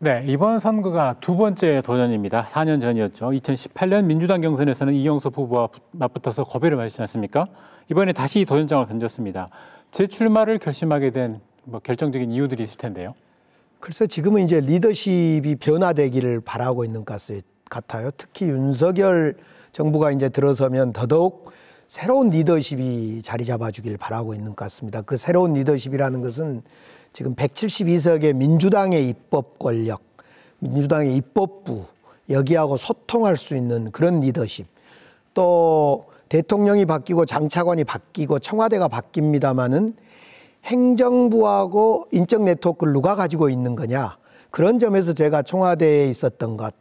네, 이번 선거가 두 번째 도전입니다. 4년 전이었죠. 2018년 민주당 경선에서는 이영섭 후보와 맞붙어서 고배를 마시지 않습니까? 이번에 다시 도전장을 던졌습니다. 재출마를 결심하게 된 결정적인 이유들이 있을 텐데요. 글쎄 지금은 이제 리더십이 변화되기를 바라고 있는 것 같아요. 특히 윤석열 정부가 이제 들어서면 더더욱 새로운 리더십이 자리 잡아주길 바라고 있는 것 같습니다. 그 새로운 리더십이라는 것은 지금 172석의 민주당의 입법 권력, 민주당의 입법부, 여기하고 소통할 수 있는 그런 리더십, 또 대통령이 바뀌고 장차관이 바뀌고 청와대가 바뀝니다마는 행정부하고 인적 네트워크를 누가 가지고 있는 거냐, 그런 점에서 제가 청와대에 있었던 것,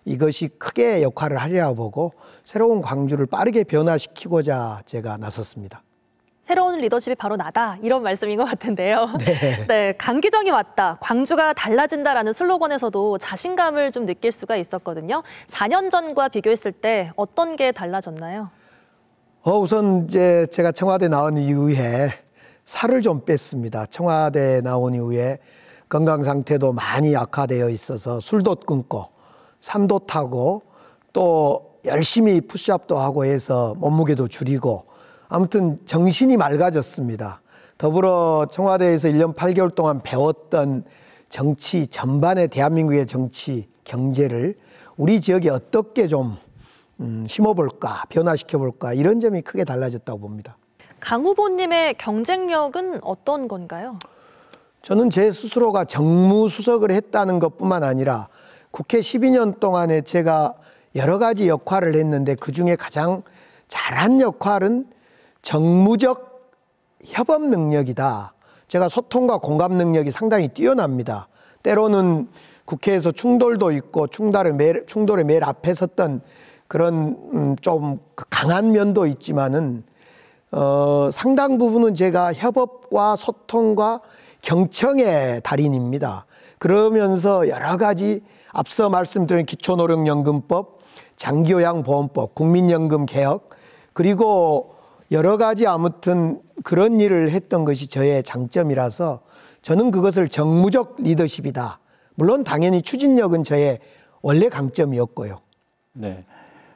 이것이 크게 역할을 하리라고 보고 새로운 광주를 빠르게 변화시키고자 제가 나섰습니다. 새로운 리더십이 바로 나다, 이런 말씀인 것 같은데요. 네. 네, 강기정이 왔다, 광주가 달라진다라는 슬로건에서도 자신감을 좀 느낄 수가 있었거든요. 4년 전과 비교했을 때 어떤 게 달라졌나요? 우선 이제 제가 청와대 나온 이후에 살을 좀 뺐습니다. 청와대 나온 이후에 건강 상태도 많이 악화되어 있어서 술도 끊고 산도 타고 또 열심히 푸시업도 하고 해서 몸무게도 줄이고 아무튼 정신이 맑아졌습니다. 더불어 청와대에서 1년 8개월 동안 배웠던 정치 전반의 대한민국의 정치, 경제를 우리 지역에 어떻게 좀 심어볼까, 변화시켜볼까, 이런 점이 크게 달라졌다고 봅니다. 강 후보님의 경쟁력은 어떤 건가요? 저는 제 스스로가 정무수석을 했다는 것뿐만 아니라 국회 12년 동안에 제가 여러 가지 역할을 했는데 그중에 가장 잘한 역할은 정무적 협업 능력이다. 제가 소통과 공감 능력이 상당히 뛰어납니다. 때로는 국회에서 충돌도 있고 충돌의 매일 앞에 섰던 그런 좀 강한 면도 있지만은 상당 부분은 제가 협업과 소통과 경청의 달인입니다. 그러면서 여러 가지 앞서 말씀드린 기초노령연금법, 장기요양보험법, 국민연금 개혁, 그리고 여러 가지 아무튼 그런 일을 했던 것이 저의 장점이라서 저는 그것을 정무적 리더십이다. 물론 당연히 추진력은 저의 원래 강점이었고요. 네,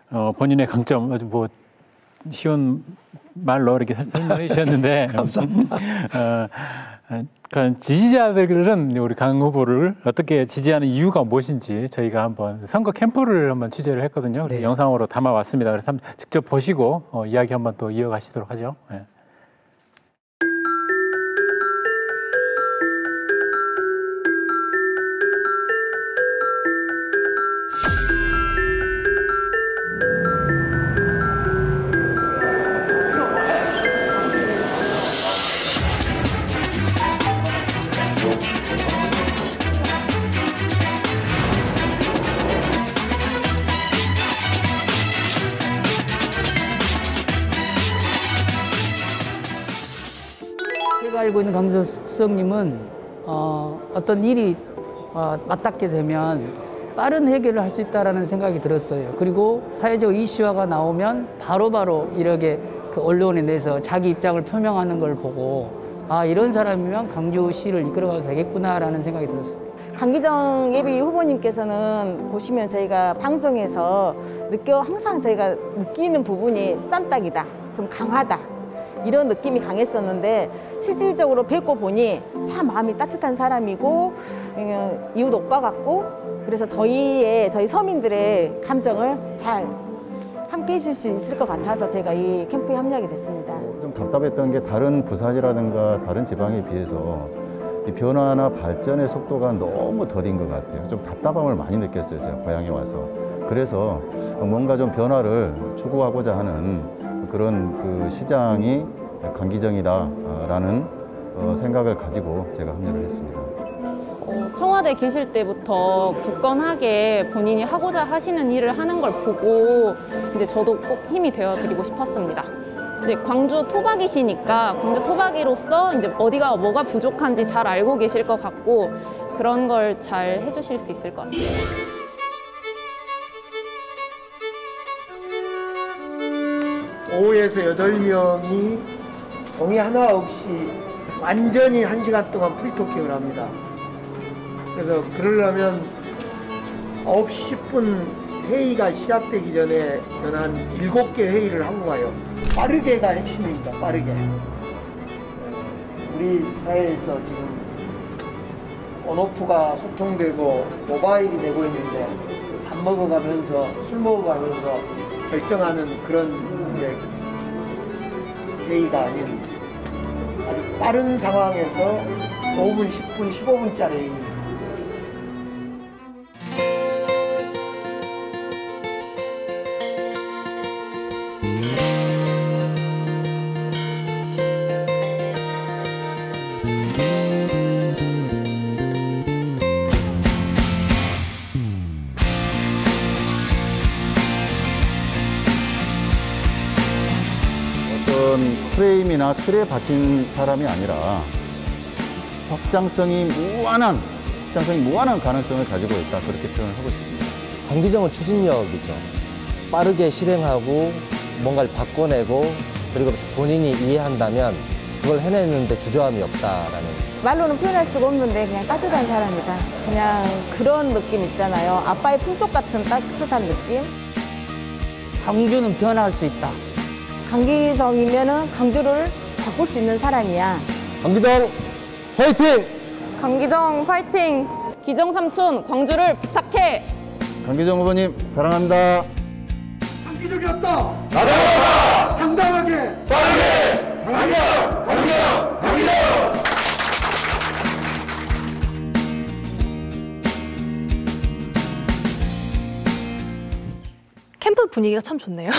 본인의 강점 아주 쉬운 말로 이렇게 설명해 주셨는데 감사합니다. 그러니까 지지자들은 우리 강 후보를 어떻게 지지하는 이유가 무엇인지 저희가 한번 선거 캠프를 한번 취재를 했거든요. 네. 영상으로 담아왔습니다. 그래서 한번 직접 보시고 이야기 한번 또 이어가시도록 하죠. 네. 제가 알고 있는 강수석님은 어떤 일이 맞닿게 되면 빠른 해결을 할 수 있다는 생각이 들었어요. 그리고 사회적 이슈화가 나오면 바로바로 이렇게 그 언론에 내서 자기 입장을 표명하는 걸 보고 이런 사람이면 강주시를 이끌어가도 되겠구나라는 생각이 들었어요. 강기정 예비 후보님께서는 보시면 저희가 방송에서 항상 저희가 느끼는 부분이 쌈딱이다, 좀 강하다, 이런 느낌이 강했었는데 실질적으로 뵙고 보니 참 마음이 따뜻한 사람이고 이웃 오빠 같고, 그래서 저희 서민들의 감정을 잘 함께 해줄 수 있을 것 같아서 제가 이 캠프에 합류하게 됐습니다. 좀 답답했던 게 다른 부산이라든가 다른 지방에 비해서 이 변화나 발전의 속도가 너무 더딘 것 같아요. 좀 답답함을 많이 느꼈어요, 제가 고향에 와서. 그래서 뭔가 좀 변화를 추구하고자 하는 그런 그 시장이 강기정이다라는 생각을 가지고 제가 합류를 했습니다. 청와대 계실 때부터 굳건하게 본인이 하고자 하시는 일을 하는 걸 보고 이제 저도 꼭 힘이 되어드리고 싶었습니다. 이제 광주 토박이시니까 광주 토박이로서 이제 어디가 뭐가 부족한지 잘 알고 계실 것 같고 그런 걸 잘 해주실 수 있을 것 같습니다. 오후에서 8명이 종이 하나 없이 완전히 1시간 동안 프리토킹을 합니다. 그래서 그러려면 9시 10분 회의가 시작되기 전에 저는 한 7개 회의를 하고 가요. 빠르게가 핵심입니다. 빠르게. 우리 사회에서 지금 온오프가 소통되고 모바일이 되고 있는데 밥 먹어가면서 술 먹어가면서 결정하는 그런 이제 회의가 아닌 아주 빠른 상황에서 5분, 10분, 15분짜리 회의. 프레임이나 틀에 박힌 사람이 아니라 확장성이 무한한 가능성을 가지고 있다, 그렇게 표현을 하고 있습니다. 강기정은 추진력이죠. 빠르게 실행하고 뭔가를 바꿔내고 그리고 본인이 이해한다면 그걸 해내는데 주저함이 없다라는. 말로는 표현할 수가 없는데 그냥 따뜻한 사람이다. 그냥 그런 느낌 있잖아요. 아빠의 품속 같은 따뜻한 느낌. 광주는 변화할 수 있다. 강기정이면은 강주를 바꿀 수 있는 사람이야. 강기정 화이팅! 강기정 파이팅! 기정 삼촌 광주를 부탁해! 강기정 후보님 사랑합니다. 강기정이었다. 나가라. 당당하게. 빠르게. 강기정. 캠프 분위기가 참 좋네요.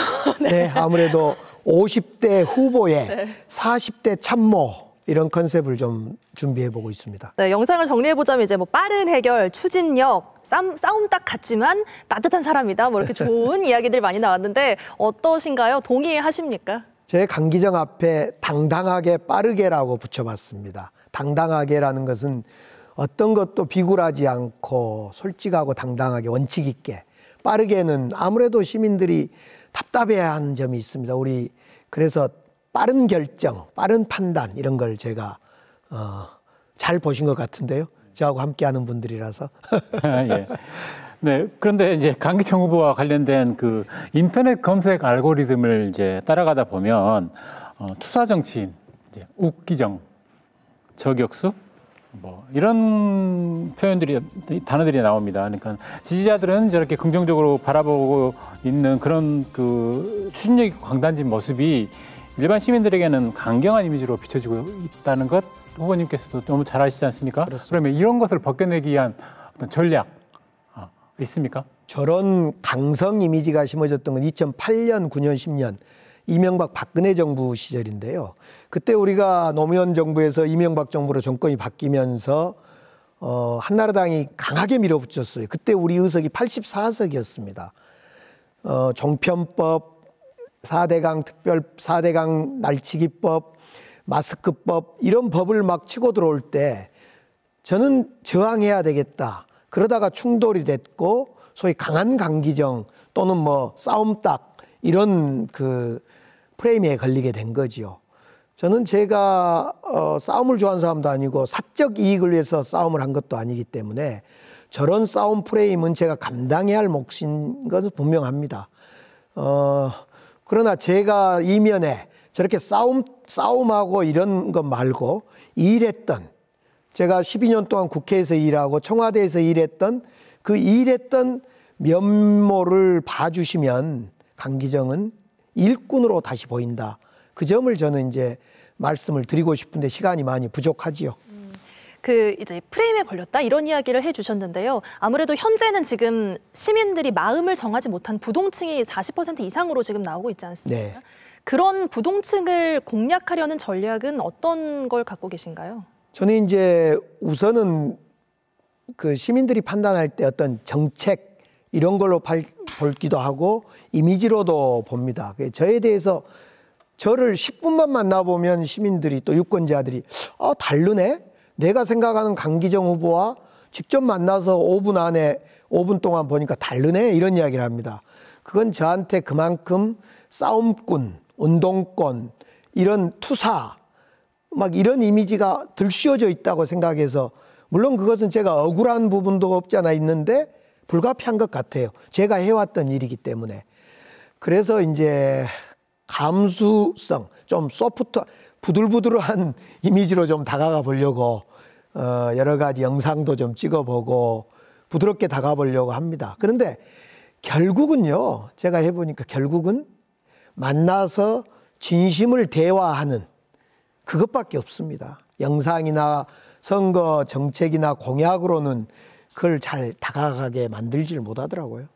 네, 아무래도 50대 후보에 40대 참모 이런 컨셉을 좀 준비해 보고 있습니다. 네, 영상을 정리해 보자면 이제 뭐 빠른 해결, 추진력, 싸움 딱 같지만 따뜻한 사람이다. 뭐 이렇게 좋은 이야기들 많이 나왔는데 어떠신가요? 동의하십니까? 제 강기정 앞에 당당하게 빠르게라고 붙여봤습니다. 당당하게라는 것은 어떤 것도 비굴하지 않고 솔직하고 당당하게 원칙 있게, 빠르게는 아무래도 시민들이 답답해하는 점이 있습니다. 우리 그래서 빠른 결정, 빠른 판단 이런 걸 제가 잘 보신 것 같은데요. 저하고 함께하는 분들이라서. 예. 네. 그런데 이제 강기정 후보와 관련된 그 인터넷 검색 알고리즘을 이제 따라가다 보면 투사 정치인, 이제 웃기정, 저격수, 뭐 이런 표현들이 단어들이 나옵니다. 그러니까 지지자들은 저렇게 긍정적으로 바라보고 있는 그런 그 추진력 있고 강단진 모습이 일반 시민들에게는 강경한 이미지로 비춰지고 있다는 것 후보님께서도 너무 잘 아시지 않습니까? 그렇습니다. 그러면 이런 것을 벗겨내기 위한 어떤 전략 있습니까? 저런 강성 이미지가 심어졌던 건 2008년, 9년, 10년 이명박 박근혜 정부 시절인데요. 그때 우리가 노무현 정부에서 이명박 정부로 정권이 바뀌면서 한나라당이 강하게 밀어붙였어요. 그때 우리 의석이 84석이었습니다. 종편법, 4대강 날치기법, 마스크법 이런 법을 막 치고 들어올 때 저는 저항해야 되겠다. 그러다가 충돌이 됐고 소위 강한 강기정 또는 뭐 싸움딱 이런 그 프레임에 걸리게 된 거지요. 저는 제가 싸움을 좋아하는 사람도 아니고 사적 이익을 위해서 싸움을 한 것도 아니기 때문에 저런 싸움 프레임은 제가 감당해야 할 몫인 것은 분명합니다. 그러나 제가 이면에 저렇게 싸움하고 이런 것 말고 일했던, 제가 12년 동안 국회에서 일하고 청와대에서 일했던 그 일했던 면모를 봐주시면 강기정은 일꾼으로 다시 보인다. 그 점을 저는 이제 말씀을 드리고 싶은데 시간이 많이 부족하지요. 그 이제 프레임에 걸렸다 이런 이야기를 해주셨는데요. 아무래도 현재는 지금 시민들이 마음을 정하지 못한 부동층이 40% 이상으로 지금 나오고 있지 않습니까? 네. 그런 부동층을 공략하려는 전략은 어떤 걸 갖고 계신가요? 저는 이제 우선은 그 시민들이 판단할 때 어떤 정책 이런 걸로 볼기도 하고 이미지로도 봅니다. 저에 대해서 저를 10분만 만나보면 시민들이 또 유권자들이 다르네? 내가 생각하는 강기정 후보와 직접 만나서 5분 안에 5분 동안 보니까 다르네? 이런 이야기를 합니다. 그건 저한테 그만큼 싸움꾼, 운동권, 이런 투사 막 이런 이미지가 들씌워져 있다고 생각해서 물론 그것은 제가 억울한 부분도 없지 않아 있는데 불가피한 것 같아요. 제가 해왔던 일이기 때문에. 그래서 이제 감수성, 좀 소프트, 부들부들한 이미지로 좀 다가가 보려고 여러 가지 영상도 좀 찍어보고 부드럽게 다가가 보려고 합니다. 그런데 결국은요, 제가 해보니까 결국은 만나서 진심을 대화하는 그것밖에 없습니다. 영상이나 선거 정책이나 공약으로는 그걸 잘 다가가게 만들지를 못하더라고요.